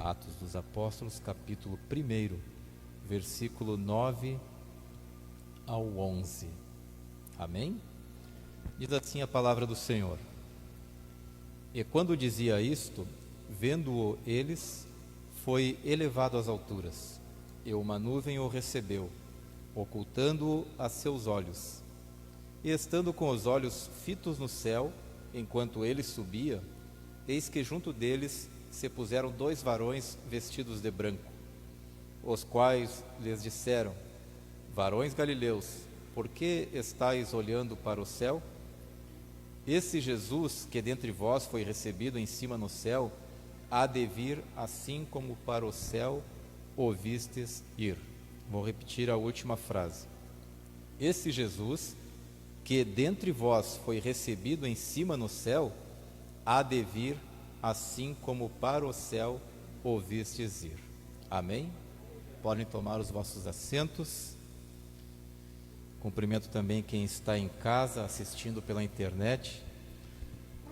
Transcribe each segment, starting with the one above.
Atos dos Apóstolos, capítulo 1, versículo 9 ao 11. Amém? Diz assim a palavra do Senhor: E quando dizia isto, vendo-o eles, foi elevado às alturas, e uma nuvem o recebeu, ocultando-o a seus olhos. E estando com os olhos fitos no céu, enquanto ele subia, eis que junto deles se puseram 2 varões vestidos de branco, os quais lhes disseram: Varões galileus, por que estáis olhando para o céu? Esse Jesus, que dentre vós foi recebido em cima no céu, há de vir assim como para o céu o vistes ir. Vou repetir a última frase. Esse Jesus, que dentre vós foi recebido em cima no céu, há de vir assim como para o céu o vistes ir. Amém? Podem tomar os vossos assentos. Cumprimento também quem está em casa assistindo pela internet,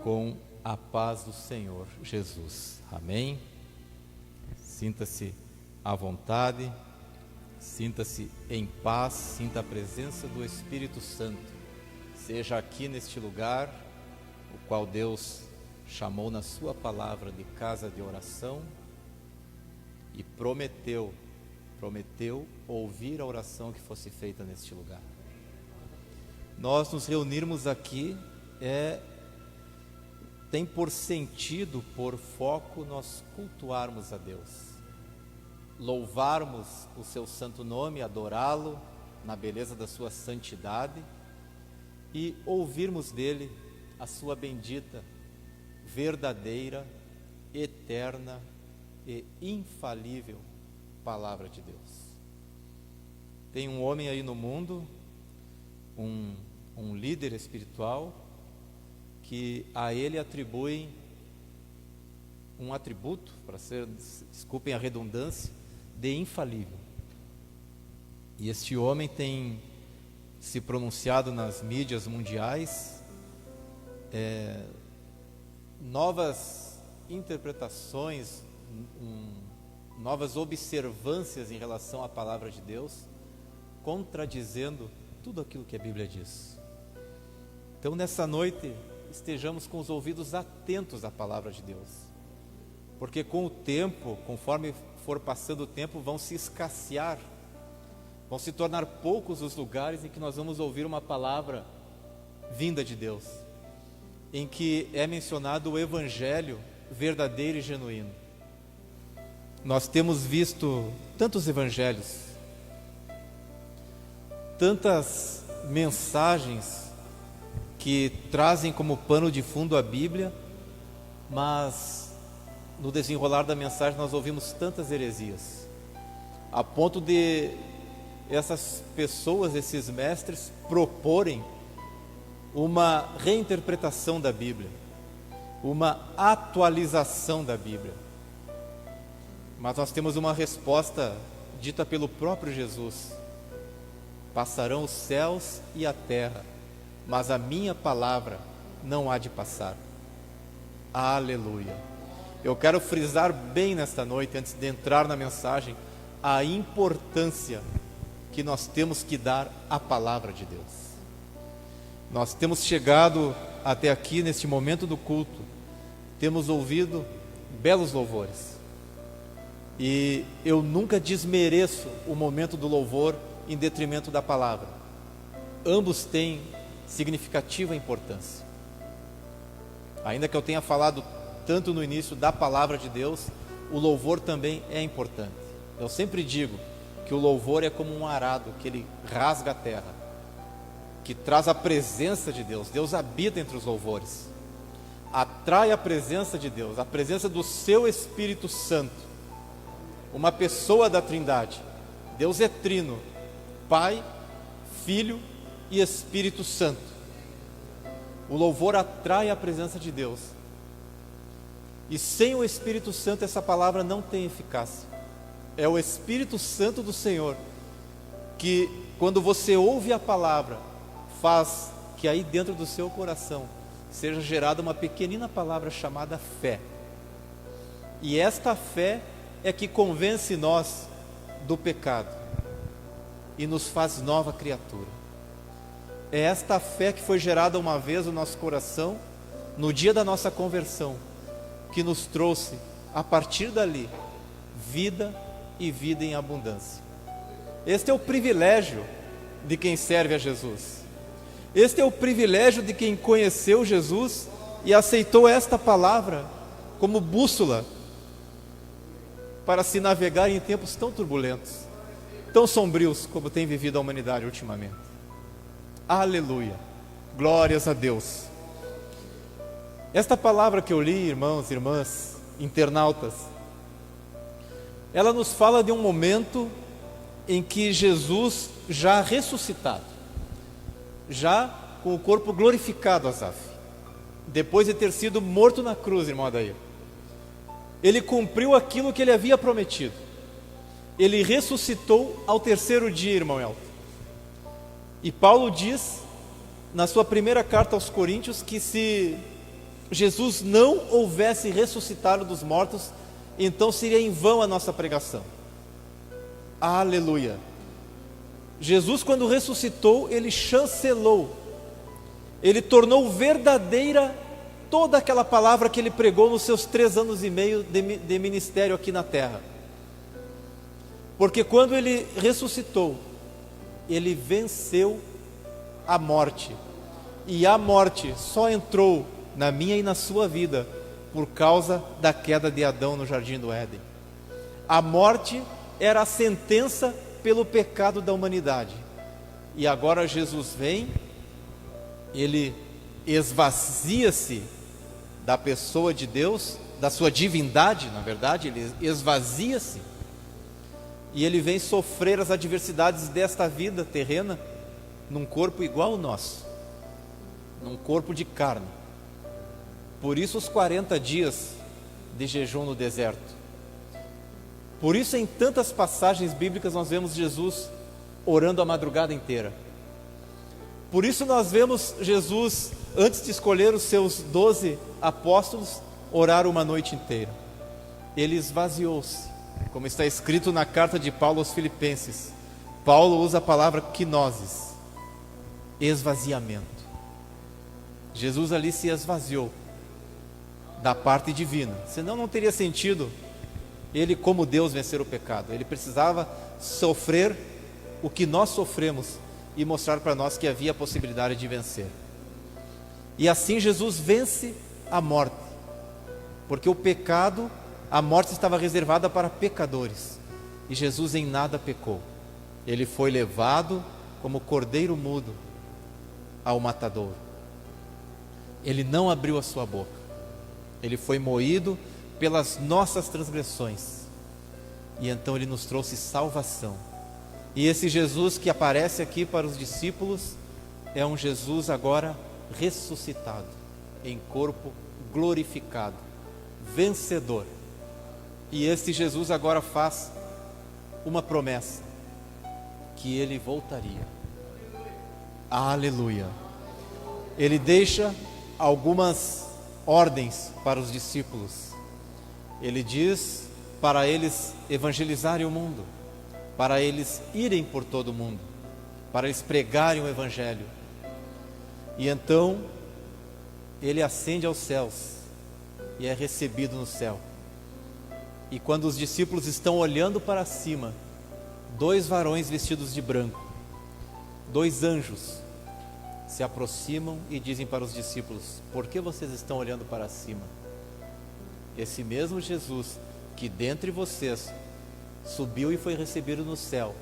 com a paz do Senhor Jesus. Amém? Sinta-se à vontade, sinta-se em paz, sinta a presença do Espírito Santo, seja aqui neste lugar, o qual Deus chamou na sua palavra de casa de oração e prometeu ouvir a oração que fosse feita neste lugar. Nós nos reunirmos aqui tem por sentido, por foco, nós cultuarmos a Deus, louvarmos o seu santo nome, adorá-lo na beleza da sua santidade e ouvirmos dele a sua bendita, verdadeira, eterna e infalível palavra de Deus. Tem um homem aí no mundo, um líder espiritual, que a ele atribuem um atributo, para ser, desculpem a redundância, de infalível. E este homem tem se pronunciado nas mídias mundiais, novas interpretações, novas observâncias em relação à palavra de Deus, contradizendo tudo aquilo que a Bíblia diz. Então, nessa noite, estejamos com os ouvidos atentos à palavra de Deus, porque com o tempo, conforme for passando o tempo, vão se escassear, vão se tornar poucos os lugares em que nós vamos ouvir uma palavra vinda de Deus, em que é mencionado o Evangelho verdadeiro e genuíno. Nós temos visto tantos evangelhos, tantas mensagens que trazem como pano de fundo a Bíblia, mas no desenrolar da mensagem nós ouvimos tantas heresias, a ponto de essas pessoas, esses mestres, proporem uma reinterpretação da Bíblia, uma atualização da Bíblia. Mas nós temos uma resposta dita pelo próprio Jesus: passarão os céus e a terra, mas a minha palavra não há de passar. Aleluia! Eu quero frisar bem nesta noite, antes de entrar na mensagem, a importância que nós temos que dar à palavra de Deus. Nós temos chegado até aqui neste momento do culto, temos ouvido belos louvores, e eu nunca desmereço o momento do louvor em detrimento da palavra. Ambos têm significativa importância. Ainda que eu tenha falado tanto no início da palavra de Deus, o louvor também é importante. Eu sempre digo que o louvor é como um arado que ele rasga a terra, que traz a presença de Deus. Deus habita entre os louvores, atrai a presença de Deus, a presença do seu Espírito Santo, uma pessoa da Trindade. Deus é trino, Pai, Filho e Espírito Santo. O louvor atrai a presença de Deus, e sem o Espírito Santo essa palavra não tem eficácia. É o Espírito Santo do Senhor que, quando você ouve a palavra, faz que aí dentro do seu coração seja gerada uma pequenina palavra chamada fé. E esta fé é que convence nós do pecado e nos faz nova criatura. É esta fé que foi gerada uma vez no nosso coração, no dia da nossa conversão, que nos trouxe, a partir dali, vida e vida em abundância. Este é o privilégio de quem serve a Jesus. Este é o privilégio de quem conheceu Jesus e aceitou esta palavra como bússola para se navegar em tempos tão turbulentos, tão sombrios como tem vivido a humanidade ultimamente. Aleluia, glórias a Deus. Esta palavra que eu li, irmãos e irmãs, internautas, ela nos fala de um momento em que Jesus, já ressuscitado, já com o corpo glorificado, Asaf, depois de ter sido morto na cruz, irmão Adair, ele cumpriu aquilo que ele havia prometido. Ele ressuscitou ao terceiro dia, irmão Elton. E Paulo diz, na sua primeira carta aos Coríntios, que se Jesus não houvesse ressuscitado dos mortos, então seria em vão a nossa pregação. Aleluia. Jesus, quando ressuscitou, ele chancelou, ele tornou verdadeira toda aquela palavra que ele pregou nos seus 3 anos e meio de ministério aqui na terra. Porque quando ele ressuscitou, ele venceu a morte, e a morte só entrou na minha e na sua vida por causa da queda de Adão no jardim do Éden. A morte era a sentença pelo pecado da humanidade, e agora Jesus vem, ele esvazia-se da pessoa de Deus, da sua divindade, na verdade, ele esvazia-se, e ele vem sofrer as adversidades desta vida terrena, num corpo igual ao nosso, num corpo de carne. Por isso os 40 dias de jejum no deserto. Por isso em tantas passagens bíblicas nós vemos Jesus orando a madrugada inteira. Por isso nós vemos Jesus, antes de escolher os seus 12 apóstolos, orar uma noite inteira. Ele esvaziou-se, como está escrito na carta de Paulo aos Filipenses. Paulo usa a palavra quinosis, esvaziamento. Jesus ali se esvaziou da parte divina, senão não teria sentido ele, como Deus, vencer o pecado. Ele precisava sofrer o que nós sofremos e mostrar para nós que havia a possibilidade de vencer. E assim Jesus vence a morte, porque o pecado, a morte estava reservada para pecadores, e Jesus em nada pecou. Ele foi levado como cordeiro mudo ao matadouro. Ele não abriu a sua boca. Ele foi moído pelas nossas transgressões, e então ele nos trouxe salvação. E esse Jesus que aparece aqui para os discípulos é um Jesus agora ressuscitado, em corpo glorificado, vencedor. E este Jesus agora faz uma promessa, que ele voltaria. Aleluia. Ele deixa algumas ordens para os discípulos. Ele diz para eles evangelizarem o mundo, para eles irem por todo o mundo, para eles pregarem o evangelho. E então ele ascende aos céus e é recebido no céu. E quando os discípulos estão olhando para cima, 2 varões vestidos de branco, 2 anjos, se aproximam e dizem para os discípulos: por que vocês estão olhando para cima? Esse mesmo Jesus que dentre vocês subiu e foi recebido no céu,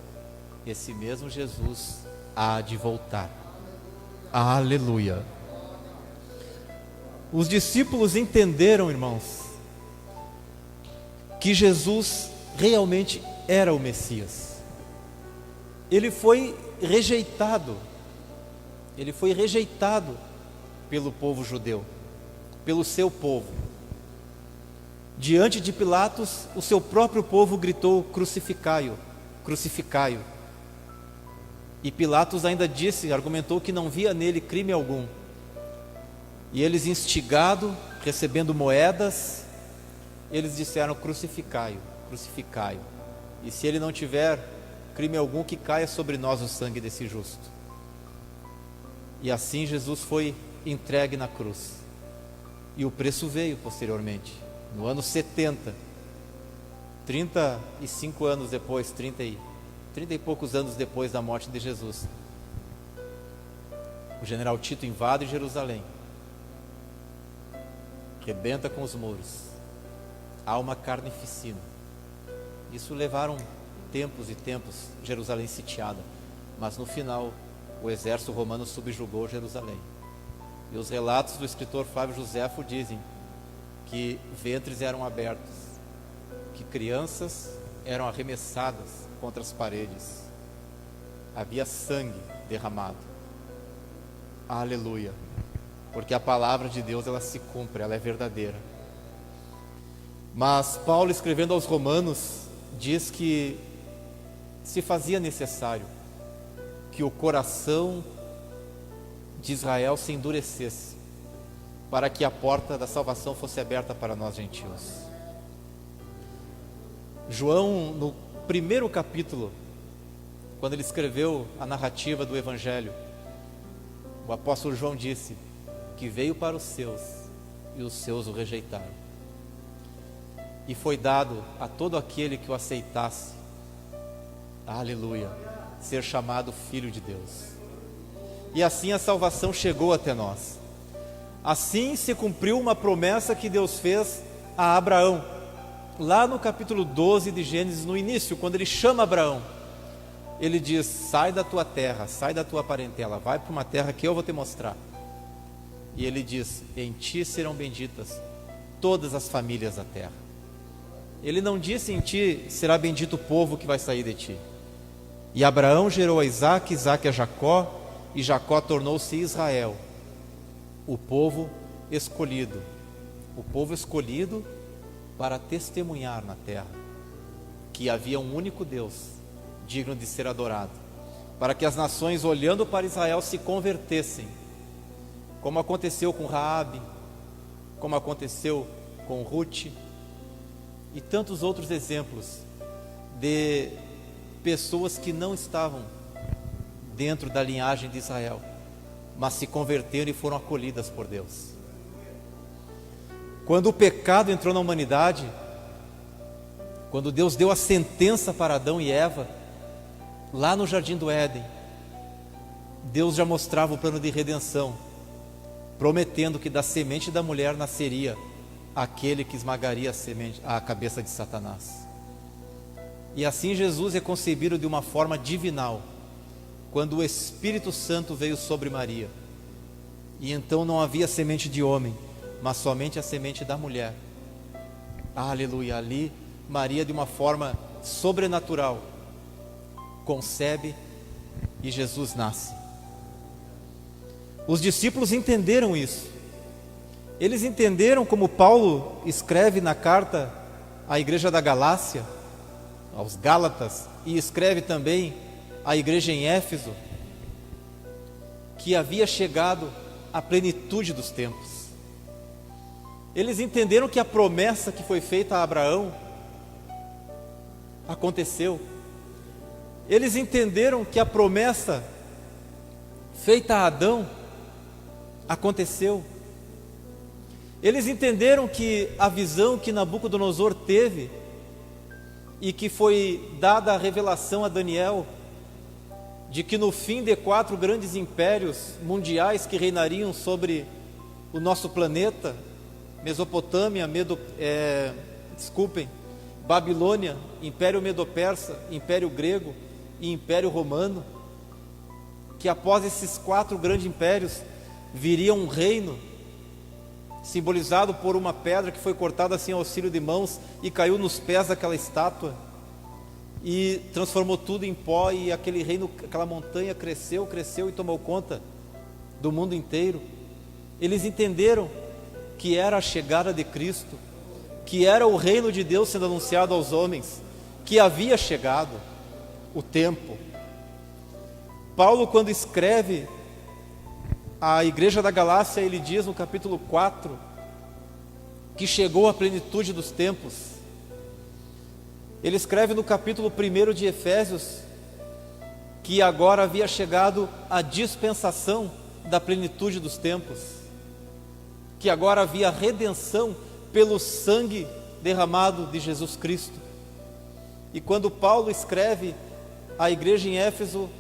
esse mesmo Jesus há de voltar. Aleluia. Os discípulos entenderam, irmãos, que Jesus realmente era o Messias. Ele foi rejeitado pelo povo judeu, pelo seu povo. Diante de Pilatos, o seu próprio povo gritou: crucificai-o, crucificai-o. E Pilatos ainda argumentou que não via nele crime algum. E eles, instigados, recebendo moedas, eles disseram: crucificai-o. crucificai-o. E se ele não tiver crime algum, que caia sobre nós o sangue desse justo. E assim Jesus foi entregue na cruz. E o preço veio posteriormente, no ano 70, 35 anos depois, 30 e poucos anos depois da morte de Jesus. O general Tito invade Jerusalém, rebenta com os muros, há uma carnificina. Isso levaram tempos e tempos, Jerusalém sitiada, mas no final o exército romano subjugou Jerusalém. E os relatos do escritor Flávio Joséfo dizem que ventres eram abertos, que crianças eram arremessadas contra as paredes, havia sangue derramado. Aleluia, porque a palavra de Deus, ela se cumpre, ela é verdadeira. Mas Paulo, escrevendo aos Romanos, diz que se fazia necessário que o coração de Israel se endurecesse, para que a porta da salvação fosse aberta para nós gentios. João, no primeiro capítulo, quando ele escreveu a narrativa do Evangelho, o apóstolo João disse que veio para os seus e os seus o rejeitaram. E foi dado a todo aquele que o aceitasse, aleluia, ser chamado filho de Deus. E assim a salvação chegou até nós. Assim se cumpriu uma promessa que Deus fez a Abraão, lá no capítulo 12 de Gênesis, no início, quando ele chama Abraão. Ele diz: sai da tua terra, sai da tua parentela, vai para uma terra que eu vou te mostrar. E ele diz: em ti serão benditas todas as famílias da terra. Ele não disse: em ti será bendito o povo que vai sair de ti. E Abraão gerou a Isaque, Isaque a Jacó, e Jacó tornou-se Israel, o povo escolhido para testemunhar na terra que havia um único Deus digno de ser adorado, para que as nações, olhando para Israel, se convertessem, como aconteceu com Raabe, como aconteceu com Ruth, e tantos outros exemplos de pessoas que não estavam dentro da linhagem de Israel, mas se converteram e foram acolhidas por Deus. Quando o pecado entrou na humanidade, quando Deus deu a sentença para Adão e Eva, lá no Jardim do Éden, Deus já mostrava o plano de redenção, prometendo que da semente da mulher nasceria aquele que esmagaria a cabeça de Satanás. E assim Jesus é concebido de uma forma divinal, quando o Espírito Santo veio sobre Maria. E então não havia semente de homem, mas somente a semente da mulher. Aleluia, ali Maria, de uma forma sobrenatural, concebe e Jesus nasce. Os discípulos entenderam isso. Eles entenderam, como Paulo escreve na carta à igreja da Galácia, aos Gálatas, e escreve também à igreja em Éfeso, que havia chegado a plenitude dos tempos. Eles entenderam que a promessa que foi feita a Abraão aconteceu. Eles entenderam que a promessa feita a Adão aconteceu. Eles entenderam que a visão que Nabucodonosor teve e que foi dada a revelação a Daniel, de que no fim de 4 grandes impérios mundiais que reinariam sobre o nosso planeta, Mesopotâmia, Babilônia, Império Medo-Persa, Império Grego e Império Romano, que após esses 4 grandes impérios viria um reino simbolizado por uma pedra que foi cortada assim ao auxílio de mãos e caiu nos pés daquela estátua e transformou tudo em pó, e aquele reino, aquela montanha cresceu e tomou conta do mundo inteiro. Eles entenderam que era a chegada de Cristo, que era o reino de Deus sendo anunciado aos homens, que havia chegado o tempo. Paulo, quando escreve à igreja da Galácia, ele diz no capítulo 4 que chegou a plenitude dos tempos. Ele escreve no capítulo 1 de Efésios que agora havia chegado a dispensação da plenitude dos tempos, que agora havia redenção pelo sangue derramado de Jesus Cristo. E quando Paulo escreve à igreja em Éfeso,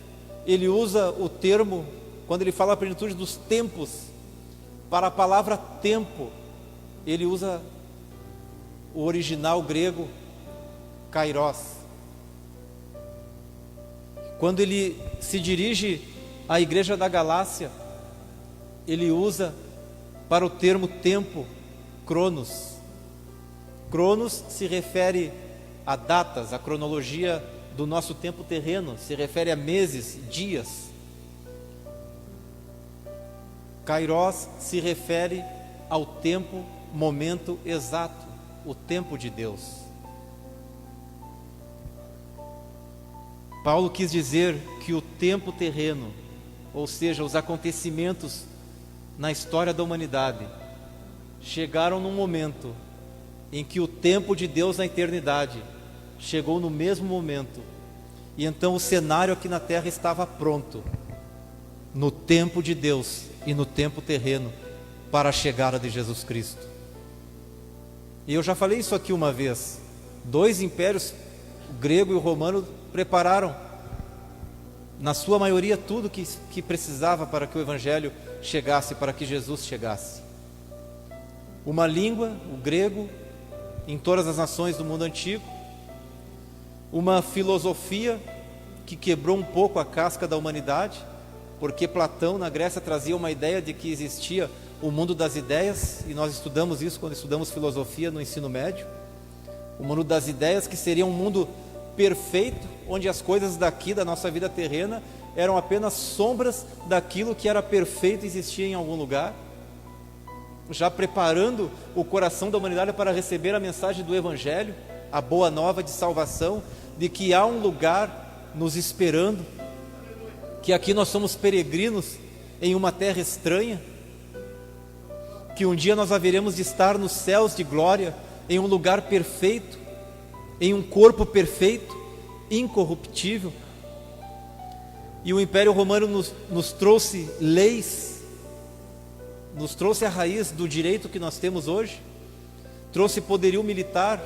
ele usa o termo, quando ele fala a plenitude dos tempos, para a palavra tempo, ele usa o original grego kairos. Quando ele se dirige à igreja da Galácia, ele usa para o termo tempo, cronos. Cronos se refere a datas, a cronologia do nosso tempo terreno, se refere a meses, dias. Kairos se refere ao tempo, momento exato, o tempo de Deus. Paulo quis dizer que o tempo terreno, ou seja, os acontecimentos na história da humanidade, chegaram num momento em que o tempo de Deus na eternidade chegou no mesmo momento, e então o cenário aqui na terra estava pronto, no tempo de Deus e no tempo terreno, para a chegada de Jesus Cristo. E eu já falei isso aqui uma vez, 2 impérios, o grego e o romano, prepararam, na sua maioria, tudo que precisava para que o Evangelho chegasse, para que Jesus chegasse. Uma língua, o grego, em todas as nações do mundo antigo, uma filosofia que quebrou um pouco a casca da humanidade, porque Platão na Grécia trazia uma ideia de que existia o mundo das ideias, e nós estudamos isso quando estudamos filosofia no ensino médio. O mundo das ideias, que seria um mundo perfeito, onde as coisas daqui da nossa vida terrena eram apenas sombras daquilo que era perfeito e existia em algum lugar, já preparando o coração da humanidade para receber a mensagem do Evangelho, a boa nova de salvação, de que há um lugar nos esperando, que aqui nós somos peregrinos em uma terra estranha, que um dia nós haveremos de estar nos céus de glória, em um lugar perfeito, em um corpo perfeito, incorruptível. E o Império Romano nos trouxe leis, nos trouxe a raiz do direito que nós temos hoje, trouxe poderio militar,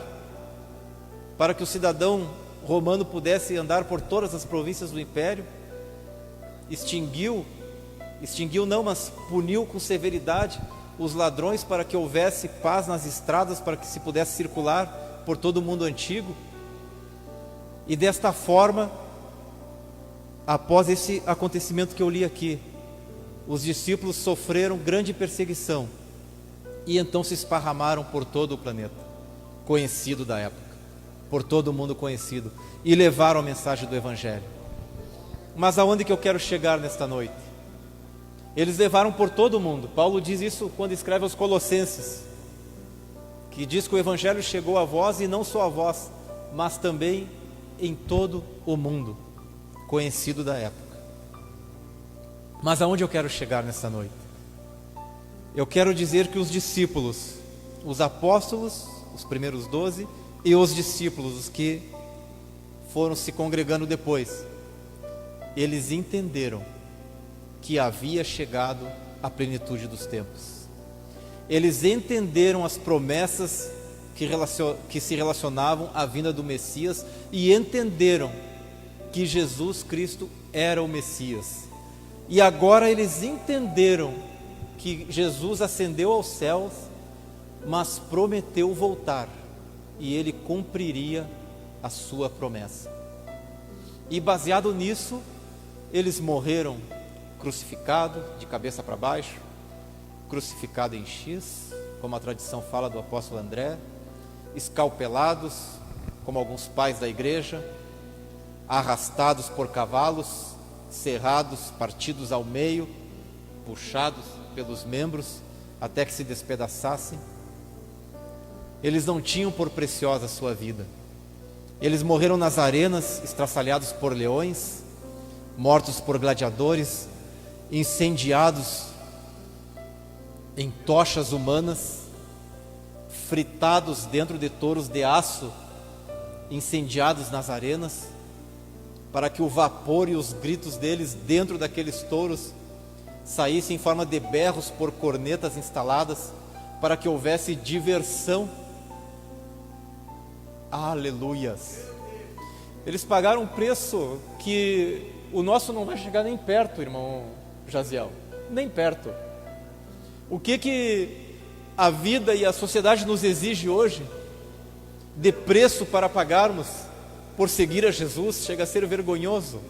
para que o cidadão romano pudesse andar por todas as províncias do Império. Extinguiu não, mas puniu com severidade os ladrões, para que houvesse paz nas estradas, para que se pudesse circular por todo o mundo antigo. E desta forma, após esse acontecimento que eu li aqui, os discípulos sofreram grande perseguição e então se esparramaram por todo o planeta conhecido da época, por todo o mundo conhecido, e levaram a mensagem do Evangelho. Mas aonde que eu quero chegar nesta noite? Eles levaram por todo o mundo. Paulo diz isso quando escreve aos Colossenses, que diz que o Evangelho chegou a vós, e não só a vós, mas também em todo o mundo conhecido da época. Mas aonde eu quero chegar nesta noite? Eu quero dizer que os discípulos, os apóstolos, os primeiros 12, e os discípulos, os que foram se congregando depois, eles entenderam que havia chegado a plenitude dos tempos. Eles entenderam as promessas que se relacionavam à vinda do Messias, e entenderam que Jesus Cristo era o Messias. E agora eles entenderam que Jesus ascendeu aos céus, mas prometeu voltar, e ele cumpriria a sua promessa. E baseado nisso, eles morreram crucificado de cabeça para baixo, crucificado em X, como a tradição fala do apóstolo André, escalpelados, como alguns pais da igreja, arrastados por cavalos, serrados, partidos ao meio, puxados pelos membros até que se despedaçassem. Eles não tinham por preciosa a sua vida. Eles morreram nas arenas, estraçalhados por leões, mortos por gladiadores, incendiados em tochas humanas, fritados dentro de touros de aço incendiados nas arenas, para que o vapor e os gritos deles dentro daqueles touros saíssem em forma de berros por cornetas instaladas, para que houvesse diversão. Aleluias! Eles pagaram um preço que o nosso não vai chegar nem perto, irmão Jaziel, nem perto. O que a vida e a sociedade nos exige hoje, de preço para pagarmos por seguir a Jesus, chega a ser vergonhoso.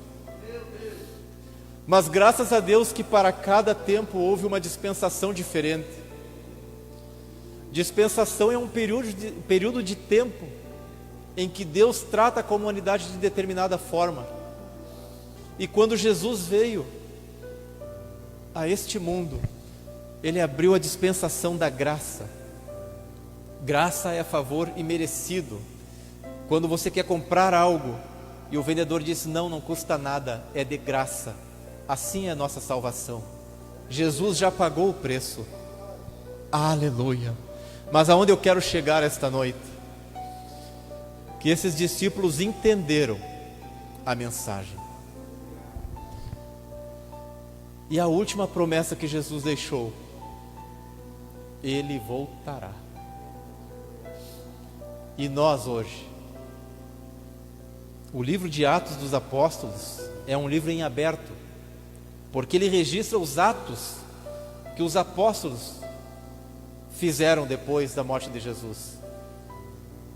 Mas graças a Deus que para cada tempo houve uma dispensação diferente. Dispensação é um período de tempo em que Deus trata com a humanidade de determinada forma. E quando Jesus veio a este mundo, Ele abriu a dispensação da graça. Graça é favor imerecido. Quando você quer comprar algo e o vendedor diz: não custa nada, é de graça. Assim é a nossa salvação. Jesus já pagou o preço. Aleluia! Mas aonde eu quero chegar esta noite? Que esses discípulos entenderam a mensagem. E a última promessa que Jesus deixou: Ele voltará. E nós hoje, o livro de Atos dos Apóstolos é um livro em aberto, porque ele registra os atos que os apóstolos fizeram depois da morte de Jesus.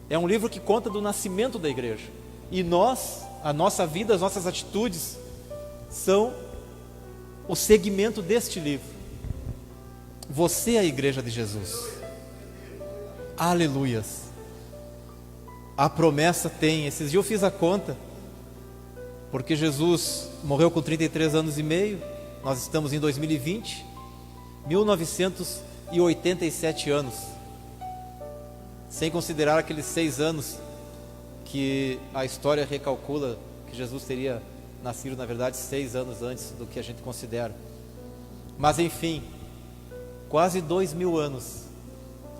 É um livro que conta do nascimento da igreja. E nós, a nossa vida, as nossas atitudes são o segmento deste livro. Você é a igreja de Jesus. Aleluias! A promessa tem, esses dias eu fiz a conta, porque Jesus morreu com 33 anos e meio, nós estamos em 2020, 1987 anos, sem considerar aqueles 6 anos que a história recalcula que Jesus teria nascido, na verdade, 6 anos antes do que a gente considera. Mas enfim, quase 2000 anos,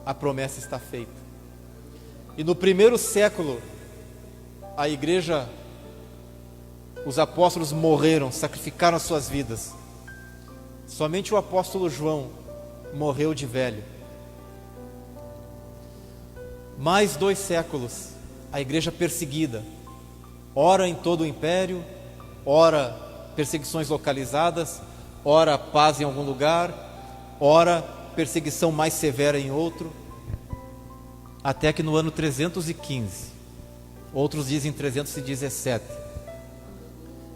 a promessa está feita. E no primeiro século, a igreja, os apóstolos morreram, sacrificaram as suas vidas. Somente o apóstolo João morreu de velho. Mais 2 séculos, a igreja perseguida, ora em todo o império, ora perseguições localizadas, ora paz em algum lugar, ora perseguição mais severa em outro, até que no ano 315, outros dizem 317,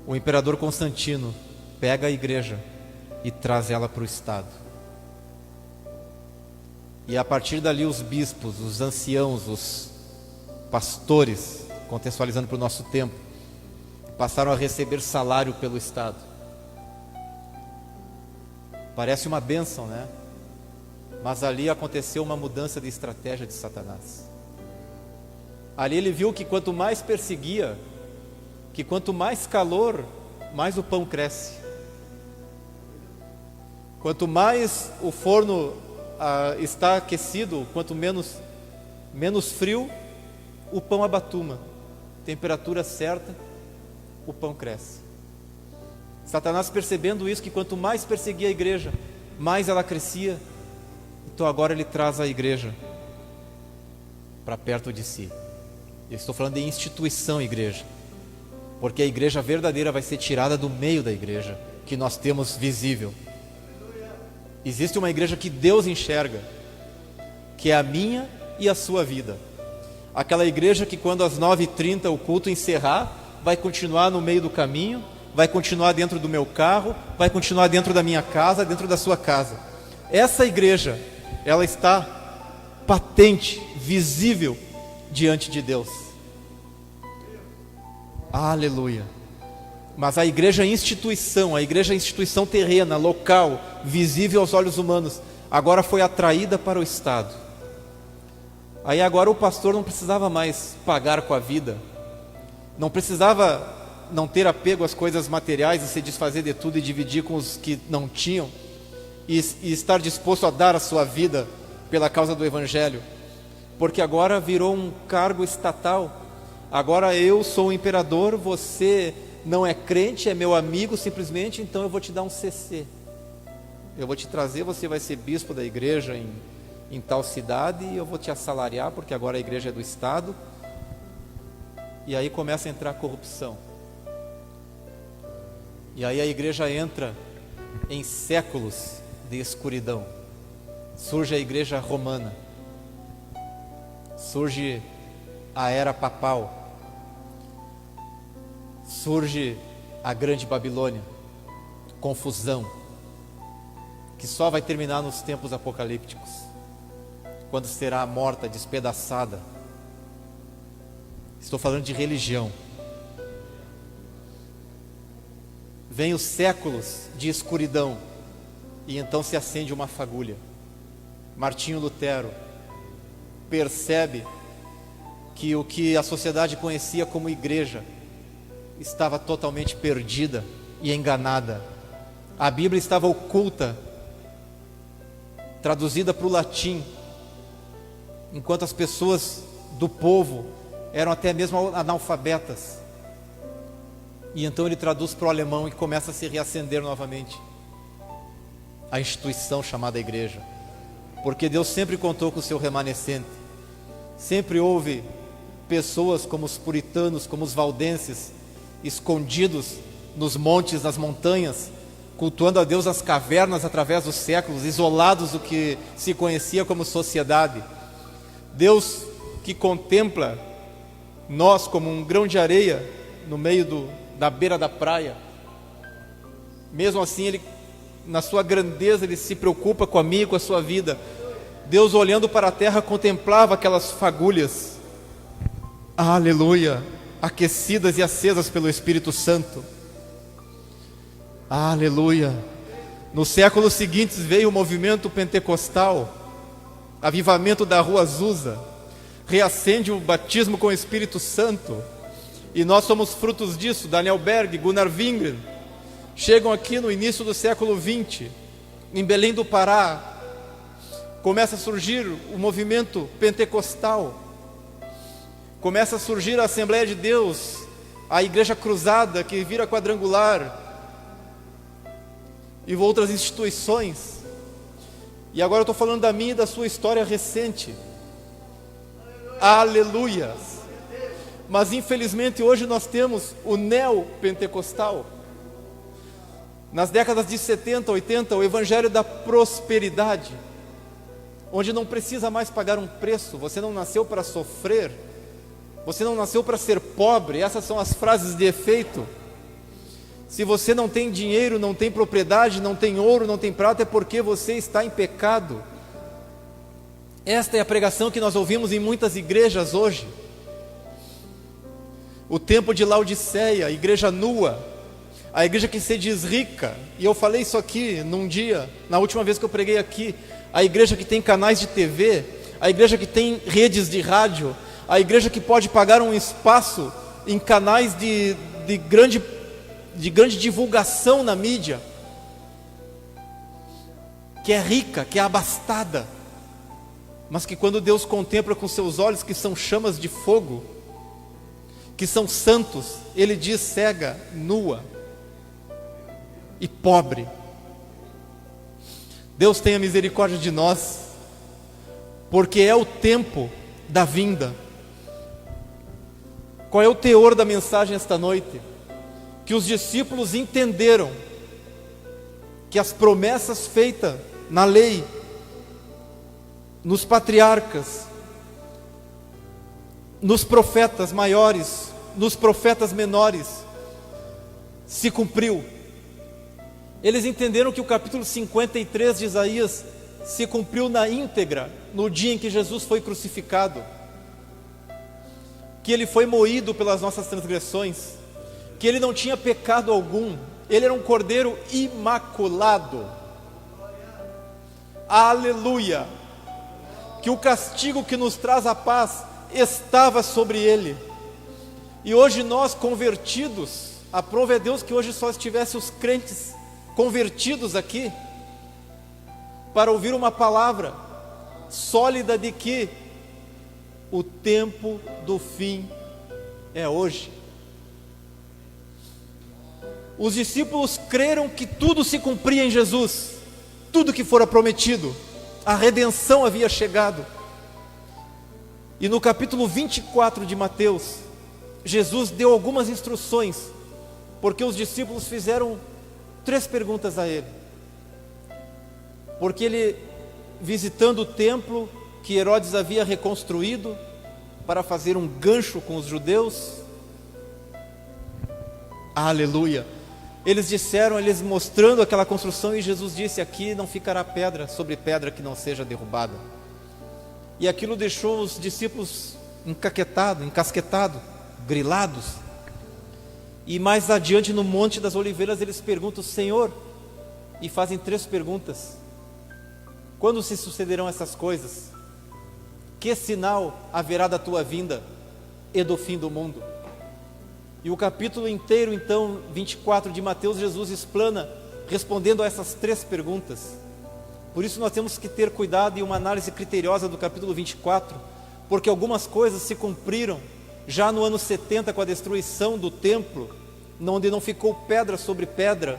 o imperador Constantino pega a igreja e traz ela para o Estado. E a partir dali os bispos, os anciãos, os pastores, contextualizando para o nosso tempo, passaram a receber salário pelo Estado. Parece uma bênção, né? Mas ali aconteceu uma mudança de estratégia de Satanás. Ali ele viu que quanto mais perseguia, que quanto mais calor, mais o pão cresce. Quanto mais o forno está aquecido, quanto menos frio, o pão abatuma. Temperatura certa, o pão cresce. Satanás, percebendo isso, que quanto mais perseguia a igreja, mais ela crescia. Então agora ele traz a igreja para perto de si. Eu estou falando de instituição igreja, porque a igreja verdadeira vai ser tirada do meio da igreja que nós temos visível. Existe uma igreja que Deus enxerga, que é a minha e a sua vida. Aquela igreja que quando às 9h30 o culto encerrar, vai continuar no meio do caminho, vai continuar dentro do meu carro, vai continuar dentro da minha casa, dentro da sua casa. Essa igreja, ela está patente, visível diante de Deus. Aleluia. Mas a igreja instituição, a igreja instituição terrena, local, visível aos olhos humanos, agora foi atraída para o Estado. Aí agora o pastor não precisava mais pagar com a vida, não precisava não ter apego às coisas materiais e se desfazer de tudo e dividir com os que não tinham, e estar disposto a dar a sua vida pela causa do Evangelho, porque agora virou um cargo estatal. agora eu sou o imperador, você não é crente, é meu amigo simplesmente, então eu vou te dar um CC. Eu vou te trazer, você vai ser bispo da igreja em tal cidade, e eu vou te assalariar, porque agora a igreja é do Estado. E aí começa a entrar a corrupção. E aí a igreja entra em séculos de escuridão. Surge a igreja romana. Surge a era papal. Surge a grande Babilônia. Confusão. Que só vai terminar nos tempos apocalípticos, quando será morta, despedaçada. Estou falando de religião. Vem os séculos de escuridão, e então se acende uma fagulha. Martinho Lutero percebe que o que a sociedade conhecia como igreja estava totalmente perdida e enganada. A Bíblia estava oculta, traduzida para o latim, enquanto as pessoas do povo eram até mesmo analfabetas. E então ele traduz para o alemão e começa a se reacender novamente a instituição chamada igreja, porque Deus sempre contou com o seu remanescente. Sempre houve pessoas como os puritanos, como os valdenses, escondidos nos montes, nas montanhas, cultuando a Deus nas cavernas através dos séculos, isolados do que se conhecia como sociedade. Deus que contempla nós como um grão de areia no meio da beira da praia. Mesmo assim, Ele, na sua grandeza, Ele se preocupa com a minha e com a sua vida. Deus, olhando para a terra, contemplava aquelas fagulhas, aleluia, aquecidas e acesas pelo Espírito Santo. Aleluia. Nos séculos seguintes veio o movimento pentecostal, avivamento da Rua Azusa, reacende o batismo com o Espírito Santo, e nós somos frutos disso. Daniel Berg, Gunnar Wingren chegam aqui no início do século XX, em Belém do Pará. Começa a surgir o movimento pentecostal, começa a surgir a Assembleia de Deus, a Igreja Cruzada, que vira quadrangular, e outras instituições. E agora eu estou falando da minha e da sua história recente. Aleluia! Mas infelizmente hoje nós temos o neopentecostal. Nas décadas de 70, 80, o evangelho da prosperidade, onde não precisa mais pagar um preço. Você não nasceu para sofrer, você não nasceu para ser pobre. Essas são as frases de efeito. Se você não tem dinheiro, não tem propriedade, não tem ouro, não tem prata, é porque você está em pecado. Esta é a pregação que nós ouvimos em muitas igrejas hoje. O tempo de Laodiceia, a igreja nua, a igreja que se diz rica. E eu falei isso aqui num dia, na última vez que eu preguei aqui. A igreja que tem canais de TV, a igreja que tem redes de rádio, a igreja que pode pagar um espaço em canais de grande divulgação na mídia, que é rica, que é abastada, mas que quando Deus contempla com seus olhos, que são chamas de fogo, que são santos, Ele diz cega, nua e pobre. Deus tenha misericórdia de nós, porque é o tempo da vinda. Qual é o teor da mensagem esta noite? Que os discípulos entenderam que as promessas feitas na lei, nos patriarcas, nos profetas maiores, nos profetas menores, se cumpriu. Eles entenderam que o capítulo 53 de Isaías se cumpriu na íntegra no dia em que Jesus foi crucificado, que Ele foi moído pelas nossas transgressões, que Ele não tinha pecado algum, Ele era um cordeiro imaculado. Aleluia! Que o castigo que nos traz a paz estava sobre Ele. E hoje nós convertidos, aprove a Deus que hoje só estivesse os crentes convertidos aqui, para ouvir uma palavra sólida de que o tempo do fim é hoje. Os discípulos creram que tudo se cumpria em Jesus, tudo que fora prometido, a redenção havia chegado. E no capítulo 24 de Mateus, Jesus deu algumas instruções, porque os discípulos fizeram 3 perguntas a ele. Porque ele, visitando o templo que Herodes havia reconstruído para fazer um gancho com os judeus, aleluia, eles mostrando aquela construção, e Jesus disse: aqui não ficará pedra sobre pedra que não seja derrubada. E aquilo deixou os discípulos encasquetados, grilados. E mais adiante no Monte das Oliveiras eles perguntam: Senhor, e fazem 3 perguntas: quando se sucederão essas coisas? Que sinal haverá da tua vinda e do fim do mundo? E o capítulo inteiro, então, 24 de Mateus, Jesus explana respondendo a essas 3 perguntas. Por isso nós temos que ter cuidado e uma análise criteriosa do capítulo 24, porque algumas coisas se cumpriram já no ano 70 com a destruição do templo, onde não ficou pedra sobre pedra.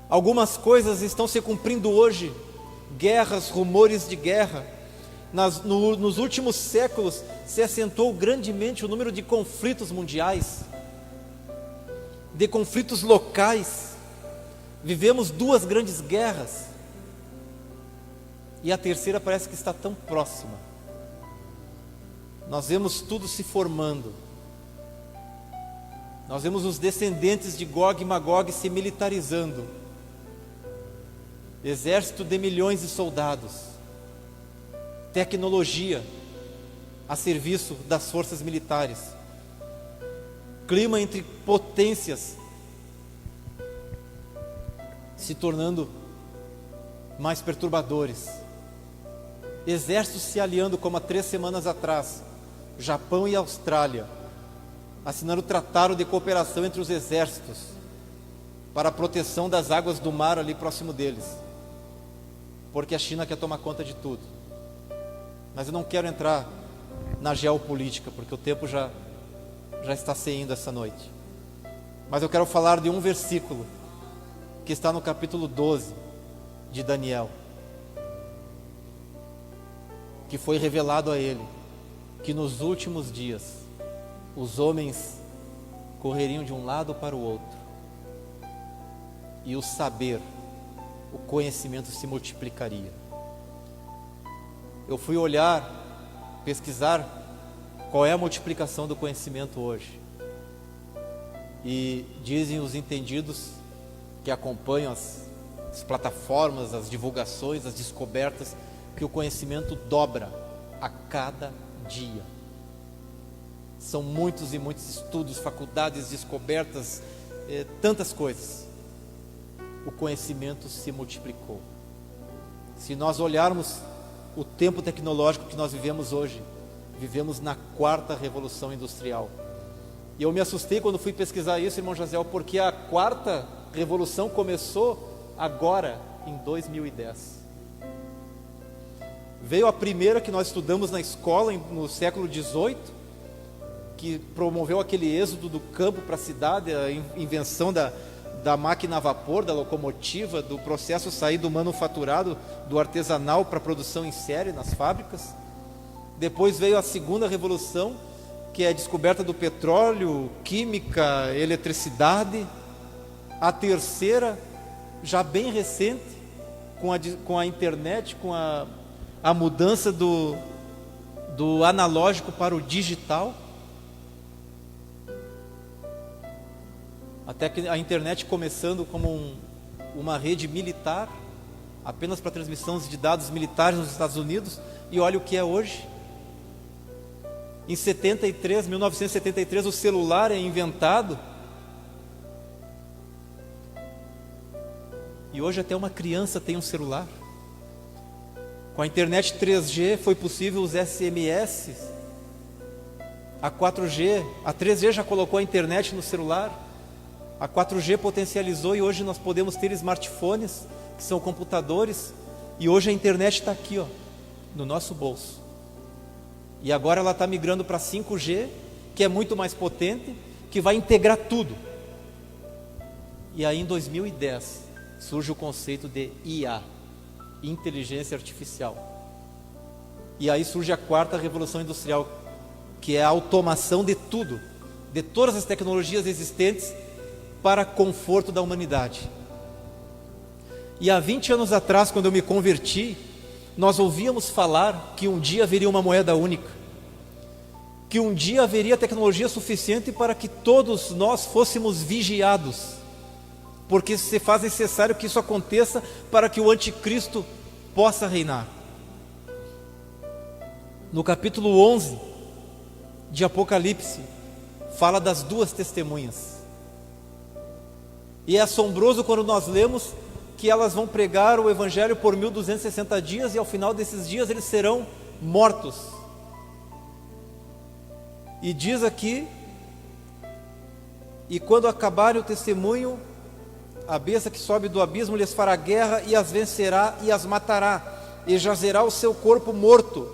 Algumas coisas estão se cumprindo hoje, guerras, rumores de guerra. Nos últimos séculos se acentuou grandemente o número de conflitos mundiais, de conflitos locais. Vivemos 2 grandes guerras, e a terceira parece que está tão próxima. Nós vemos tudo se formando. Nós vemos os descendentes de Gog e Magog se militarizando. Exército de milhões de soldados. Tecnologia a serviço das forças militares. Clima entre potências se tornando mais perturbadores. Exércitos se aliando, como há 3 semanas atrás, Japão e Austrália, assinando tratado de cooperação entre os exércitos para a proteção das águas do mar ali próximo deles, porque a China quer tomar conta de tudo. Mas eu não quero entrar na geopolítica, porque o tempo já está se indo essa noite. Mas eu quero falar de um versículo que está no capítulo 12 de Daniel, que foi revelado a ele que nos últimos dias os homens correriam de um lado para o outro, e o saber, o conhecimento se multiplicaria. Eu fui olhar, pesquisar qual é a multiplicação do conhecimento hoje, e dizem os entendidos que acompanham as plataformas, as divulgações, as descobertas, que o conhecimento dobra a cada dia. São muitos e muitos estudos, faculdades, descobertas, tantas coisas. O conhecimento se multiplicou. Se nós olharmos o tempo tecnológico que nós vivemos hoje, vivemos na 4ª revolução industrial. E eu me assustei quando fui pesquisar isso, irmão Jaziel, porque a 4ª revolução começou agora, em 2010. Veio a primeira que nós estudamos na escola no século XVIII, que promoveu aquele êxodo do campo para a cidade, a invenção da máquina a vapor, da locomotiva, do processo sair do manufaturado, do artesanal para a produção em série nas fábricas. Depois veio a 2ª revolução, que é a descoberta do petróleo, química, eletricidade. A 3ª, já bem recente, com a internet, com a mudança do analógico para o digital. Até que a internet começando como uma rede militar, apenas para transmissão de dados militares nos Estados Unidos, e olha o que é hoje. Em 1973, o celular é inventado, e hoje até uma criança tem um celular. Com a internet 3G foi possível os SMS. A 4G, a 3G já colocou a internet no celular. A 4G potencializou, e hoje nós podemos ter smartphones, que são computadores, e hoje a internet está aqui, no nosso bolso. E agora ela está migrando para 5G, que é muito mais potente, que vai integrar tudo. E aí em 2010 surge o conceito de IA, inteligência artificial. E aí surge a quarta revolução industrial, que é a automação de tudo, de todas as tecnologias existentes para conforto da humanidade. E há 20 anos atrás, quando eu me converti, nós ouvíamos falar que um dia haveria uma moeda única, que um dia haveria tecnologia suficiente para que todos nós fôssemos vigiados, porque se faz necessário que isso aconteça para que o anticristo possa reinar. No capítulo 11 de Apocalipse, fala das duas testemunhas. E é assombroso quando nós lemos que elas vão pregar o evangelho por 1260 dias e ao final desses dias eles serão mortos. E diz aqui: e quando acabarem o testemunho, a besta que sobe do abismo lhes fará guerra e as vencerá e as matará, e jazerá o seu corpo morto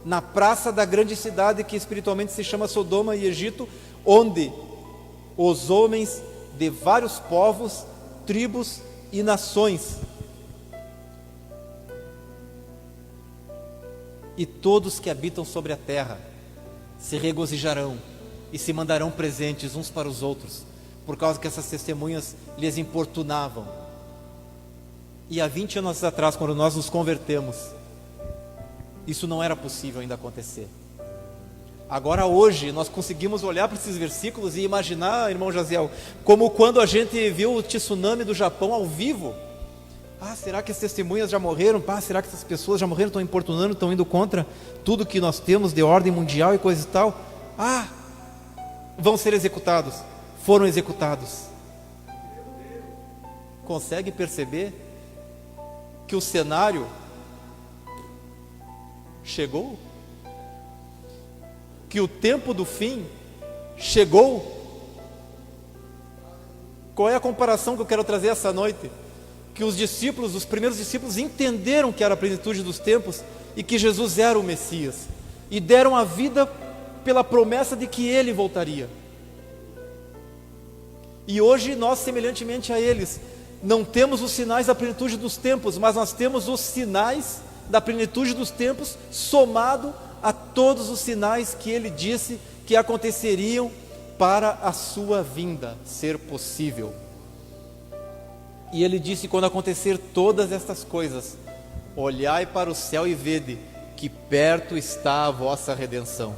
na praça da grande cidade que espiritualmente se chama Sodoma e Egito, onde os homens de vários povos, tribos e nações, e todos que habitam sobre a terra, se regozijarão e se mandarão presentes uns para os outros, por causa que essas testemunhas lhes importunavam. E há 20 anos atrás, quando nós nos convertemos, isso não era possível ainda acontecer. Agora hoje nós conseguimos olhar para esses versículos e imaginar, irmão Jaziel, como quando a gente viu o tsunami do Japão ao vivo. Será que as testemunhas já morreram? Será que essas pessoas já morreram, estão importunando, estão indo contra tudo que nós temos de ordem mundial e coisa e tal? Vão ser executados. Foram executados. Consegue perceber que o cenário chegou? Que o tempo do fim chegou? Qual é a comparação que eu quero trazer essa noite? Que os discípulos, os primeiros discípulos, entenderam que era a plenitude dos tempos e que Jesus era o Messias, e deram a vida pela promessa de que Ele voltaria. E hoje nós, semelhantemente a eles, não temos os sinais da plenitude dos tempos, mas nós temos os sinais da plenitude dos tempos somado a todos os sinais que Ele disse que aconteceriam para a sua vinda ser possível. E Ele disse: quando acontecer todas estas coisas, olhai para o céu e vede que perto está a vossa redenção.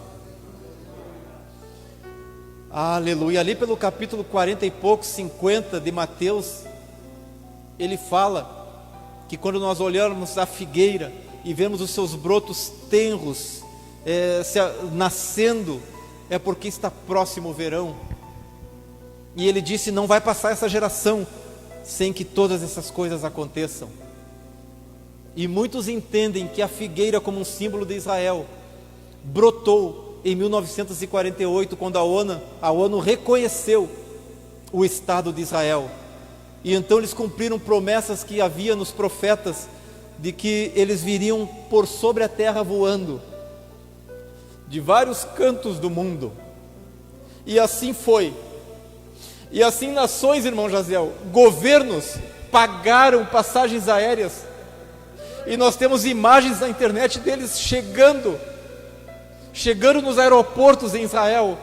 Aleluia. Ali pelo capítulo 40 e pouco, 50 de Mateus, ele fala que quando nós olhamos a figueira e vemos os seus brotos tenros nascendo, é porque está próximo o verão. E ele disse: não vai passar essa geração sem que todas essas coisas aconteçam. E muitos entendem que a figueira, como um símbolo de Israel, brotou em 1948, quando a ONU reconheceu o Estado de Israel. E então eles cumpriram promessas que havia nos profetas, de que eles viriam por sobre a terra voando, de vários cantos do mundo. E assim foi. E assim nações, irmão Jaziel, governos pagaram passagens aéreas, e nós temos imagens na internet deles chegando nos aeroportos em Israel,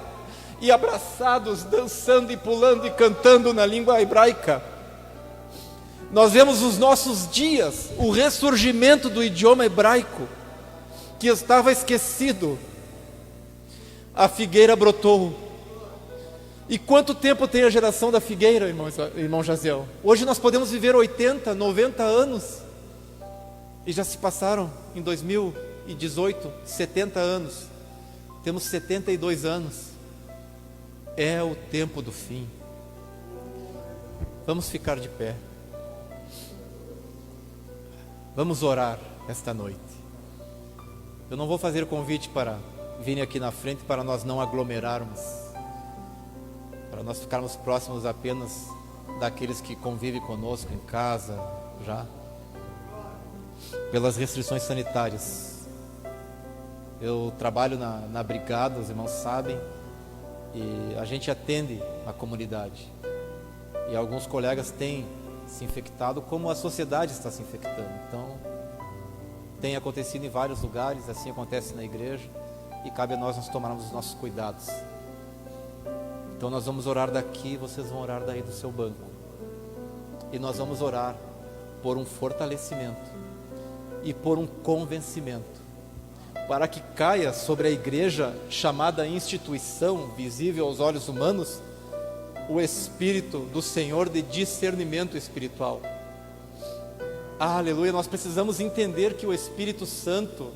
e abraçados, dançando e pulando e cantando na língua hebraica. Nós vemos nos nossos dias o ressurgimento do idioma hebraico, que estava esquecido. A figueira brotou. E quanto tempo tem a geração da figueira, irmão Jaziel? Hoje nós podemos viver 80, 90 anos, e já se passaram, em 2018, 70 anos. Temos 72 anos. É o tempo do fim. Vamos ficar de pé. Vamos orar esta noite. Eu não vou fazer convite para virem aqui na frente, para nós não aglomerarmos, para nós ficarmos próximos apenas daqueles que convivem conosco em casa, já, pelas restrições sanitárias. Eu trabalho na brigada, os irmãos sabem, e a gente atende a comunidade. E alguns colegas têm se infectado como a sociedade está se infectando. Então, tem acontecido em vários lugares, assim acontece na igreja, e cabe a nós tomarmos os nossos cuidados. Então nós vamos orar daqui, vocês vão orar daí do seu banco. E nós vamos orar por um fortalecimento e por um convencimento, para que caia sobre a igreja chamada instituição, visível aos olhos humanos, o Espírito do Senhor de discernimento espiritual. Aleluia, nós precisamos entender que o Espírito Santo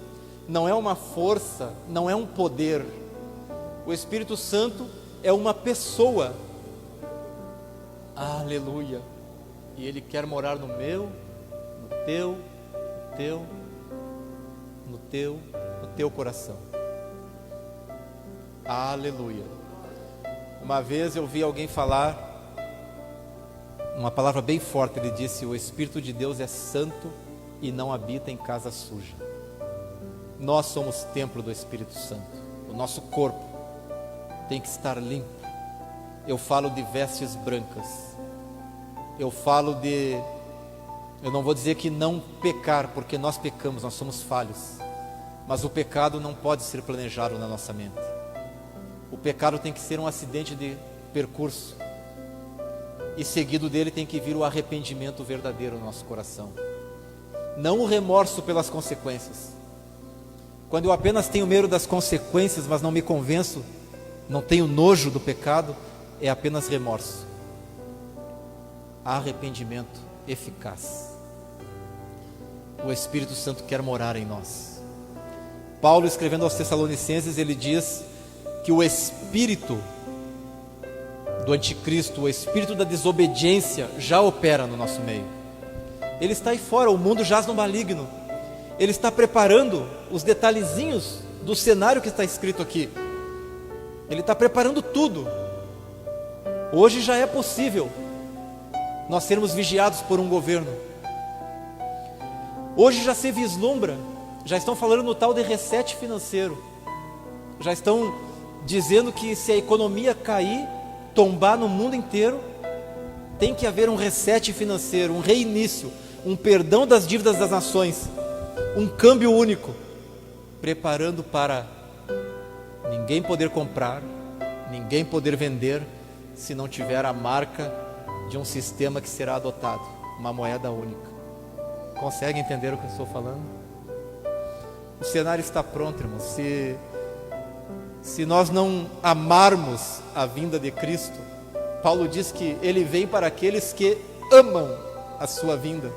não é uma força, não é um poder. O Espírito Santo é uma pessoa. Aleluia. E Ele quer morar no meu, no teu coração. Aleluia. Uma vez eu vi alguém falar uma palavra bem forte. Ele disse: o Espírito de Deus é santo e não habita em casa suja. Nós somos templo do Espírito Santo. O nosso corpo tem que estar limpo. Eu falo de vestes brancas. Eu não vou dizer que não pecar, porque nós pecamos, nós somos falhos. Mas o pecado não pode ser planejado na nossa mente. O pecado tem que ser um acidente de percurso. E seguido dele tem que vir o arrependimento verdadeiro no nosso coração. Não o remorso pelas consequências. Quando eu apenas tenho medo das consequências, mas não me convenço, não tenho nojo do pecado, é apenas remorso. Arrependimento eficaz. O Espírito Santo quer morar em nós. Paulo, escrevendo aos Tessalonicenses, ele diz que o espírito do anticristo, o espírito da desobediência já opera no nosso meio. Ele está aí fora, o mundo jaz no maligno. Ele está preparando os detalhezinhos do cenário que está escrito aqui. Ele está preparando tudo. Hoje já é possível nós sermos vigiados por um governo. Hoje já se vislumbra, já estão falando no tal de reset financeiro. Já estão dizendo que se a economia cair, tombar no mundo inteiro, tem que haver um reset financeiro, um reinício, um perdão das dívidas das nações, um câmbio único, preparando para ninguém poder comprar, ninguém poder vender, se não tiver a marca de um sistema que será adotado, uma moeda única. Consegue entender o que eu estou falando? O cenário está pronto, irmãos. Se nós não amarmos a vinda de Cristo, Paulo diz que Ele vem para aqueles que amam a sua vinda.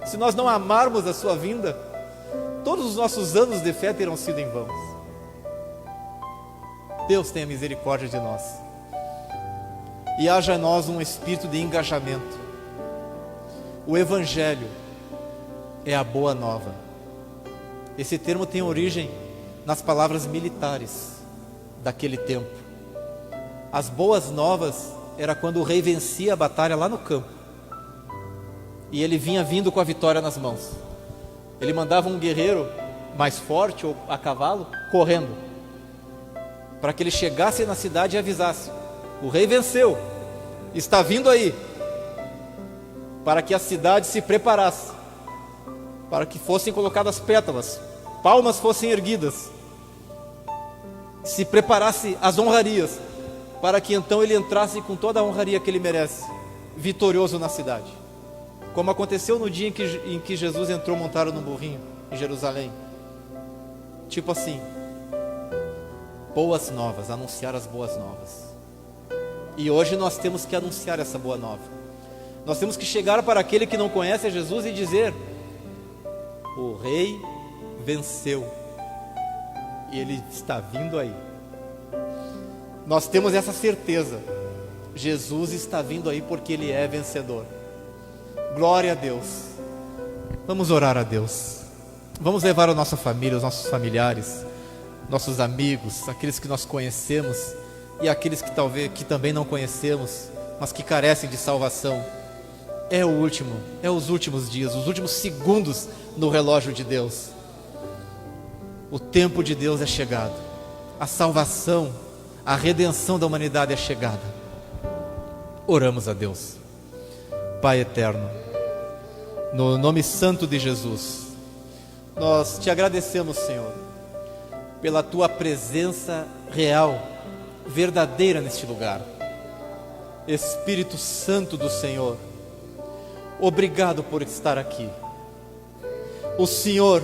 Se nós não amarmos a sua vinda, todos os nossos anos de fé terão sido em vão. Deus tenha misericórdia de nós. E haja em nós um espírito de engajamento. O Evangelho é a boa nova. Esse termo tem origem nas palavras militares daquele tempo. As boas novas era quando o rei vencia a batalha lá no campo. E ele vinha vindo com a vitória nas mãos. Ele mandava um guerreiro mais forte ou a cavalo correndo, para que ele chegasse na cidade e avisasse: o rei venceu, está vindo aí, para que a cidade se preparasse, para que fossem colocadas pétalas, palmas fossem erguidas, se preparasse as honrarias, para que então ele entrasse com toda a honraria que ele merece, vitorioso na cidade. Como aconteceu no dia em que Jesus entrou montado num burrinho em Jerusalém. Tipo assim, boas novas, anunciar as boas novas. E hoje nós temos que anunciar essa boa nova. Nós temos que chegar para aquele que não conhece a Jesus e dizer: o rei venceu e ele está vindo aí. Nós temos essa certeza: Jesus está vindo aí porque ele é vencedor. Glória a Deus. Vamos orar a Deus. Vamos levar a nossa família, os nossos familiares, nossos amigos, aqueles que nós conhecemos e aqueles que também não conhecemos, mas que carecem de salvação. É os últimos dias, os últimos segundos no relógio de Deus. O tempo de Deus é chegado. A salvação, a redenção da humanidade é chegada. Oramos a Deus. Pai eterno, no nome santo de Jesus, nós te agradecemos, Senhor, pela tua presença real, verdadeira neste lugar. Espírito Santo do Senhor, obrigado por estar aqui. O Senhor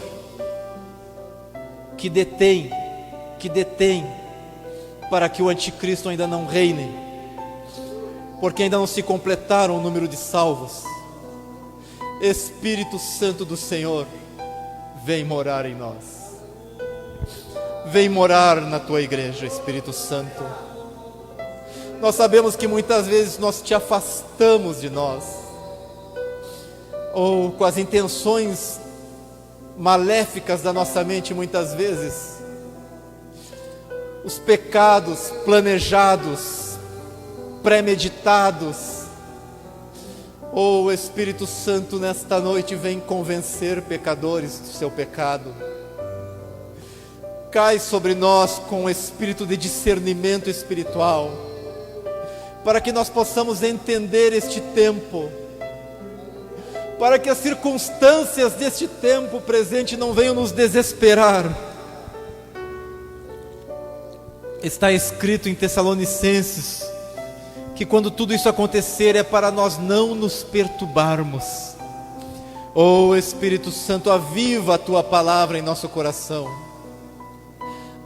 que detém para que o anticristo ainda não reine, porque ainda não se completaram o número de salvos. Espírito Santo do Senhor, vem morar em nós. Vem morar na tua igreja, Espírito Santo. Nós sabemos que muitas vezes nós te afastamos de nós, ou com as intenções maléficas da nossa mente, muitas vezes os pecados planejados, premeditados. O Espírito Santo nesta noite vem convencer pecadores do seu pecado. Cai sobre nós com o espírito de discernimento espiritual, para que nós possamos entender este tempo, para que as circunstâncias deste tempo presente não venham nos desesperar. Está escrito em Tessalonicenses que quando tudo isso acontecer é para nós não nos perturbarmos. Oh Espírito Santo, aviva a tua palavra em nosso coração,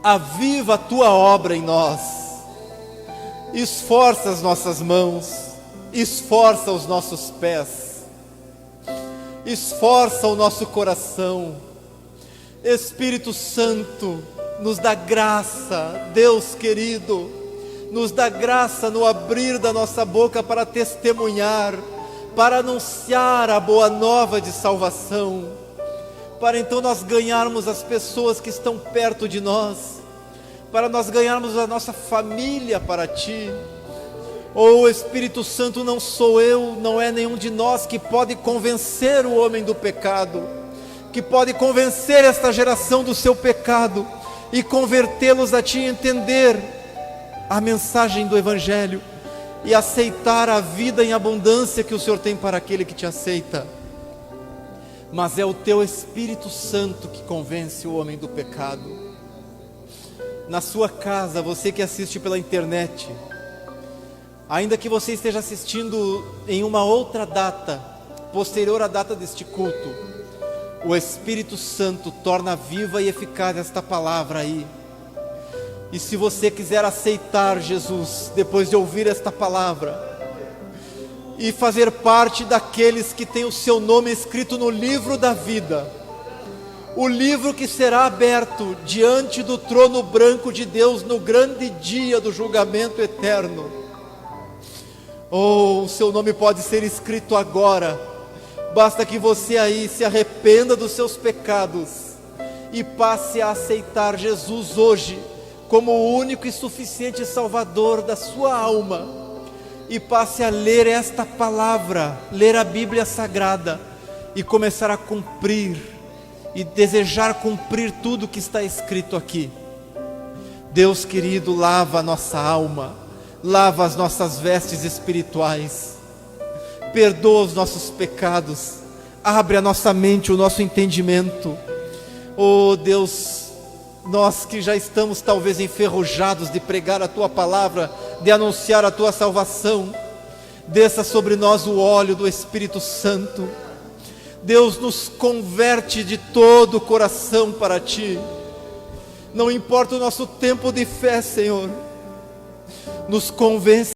aviva a tua obra em nós, esforça as nossas mãos, esforça os nossos pés, esforça o nosso coração. Espírito Santo, nos dá graça, Deus querido, nos dá graça no abrir da nossa boca para testemunhar, para anunciar a boa nova de salvação, para então nós ganharmos as pessoas que estão perto de nós, para nós ganharmos a nossa família para Ti. Oh Espírito Santo, não sou eu, não é nenhum de nós que pode convencer o homem do pecado, que pode convencer esta geração do seu pecado e convertê-los a Ti, entender a mensagem do Evangelho e aceitar a vida em abundância que o Senhor tem para aquele que Te aceita. Mas é o Teu Espírito Santo que convence o homem do pecado. Na sua casa, você que assiste pela internet, ainda que você esteja assistindo em uma outra data, posterior à data deste culto, o Espírito Santo torna viva e eficaz esta palavra aí. E se você quiser aceitar Jesus, depois de ouvir esta palavra, e fazer parte daqueles que têm o seu nome escrito no livro da vida, o livro que será aberto diante do trono branco de Deus no grande dia do julgamento eterno, o seu nome pode ser escrito agora. Basta que você aí se arrependa dos seus pecados e passe a aceitar Jesus hoje como o único e suficiente Salvador da sua alma, e passe a ler esta palavra, ler a Bíblia Sagrada e começar a cumprir e desejar cumprir tudo que está escrito aqui. Deus querido, lava a nossa alma, lava as nossas vestes espirituais, perdoa os nossos pecados, abre a nossa mente, o nosso entendimento. Oh Deus, nós que já estamos talvez enferrujados de pregar a Tua palavra, de anunciar a Tua salvação, desça sobre nós o óleo do Espírito Santo. Deus, nos converte de todo o coração para Ti. Não importa o nosso tempo de fé, Senhor, nos convence